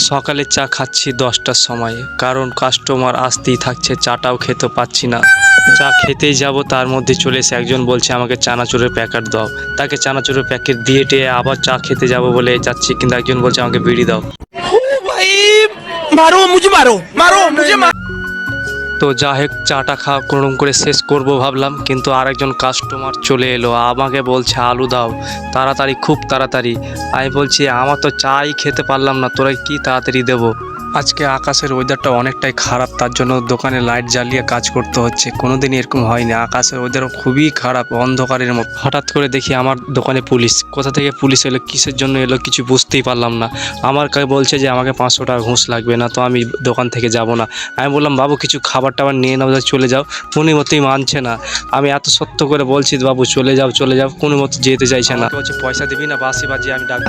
সকালে চা খাচ্ছি 10টার সময়, কারণ কাস্টমার আসতেই থাকছে, চাটাও খেতে পাচ্ছি না। চা খেতেই যাব, তার মধ্যে চলে এসে একজন বলছে আমাকে চানাচুরের প্যাকেট দাও। তাকে চানাচুরের প্যাকেট দিয়ে টিয়ে আবার চা খেতে যাব বলে যাচ্ছি, কিন্তু একজন বলছে আমাকে বিড়ি দাও। भाई मारो मुझे, मारो मारो मुझे, তো যা হোক চাটা খাওয়া কোনোরকম করে শেষ করব ভাবলাম, কিন্তু আরেকজন কাস্টমার চলে এলো, আমাকে বলছে আলু দাও তাড়াতাড়ি, খুব তাড়াতাড়ি। আমি বলছি আমার তো চাই খেতে পারলাম না, তোরা কি তাড়াতাড়ি দেবো। আজকে আকাশের ওয়েদারটা অনেকটাই খারাপ, তার জন্য দোকানে লাইট জ্বালিয়ে কাজ করতে হচ্ছে। কোনোদিন এরকম হয়নি, আকাশের ওয়েদার খুবই খারাপ, অন্ধকারের মতো। হঠাৎ করে দেখি আমার দোকানে পুলিশ। কোথা থেকে পুলিশ এলো, কিসের জন্য এলো, কিছু বুঝতেই পারলাম না। আমার কাছে বলছে যে আমাকে 500 টাকা ঘুষ লাগবে, না তো আমি দোকান থেকে যাব না। আমি বললাম বাবু কিছু খাবার টাবার নিয়ে নাও, চলে যাও। কোনো মতেই মানছে না। আমি এত সত্য করে বলছি বাবু চলে যাও চলে যাও, কোনো মতো যেতে চাইছে না। বলছে পয়সা দিবি না, বাসি বাজিয়ে আমি ডাক।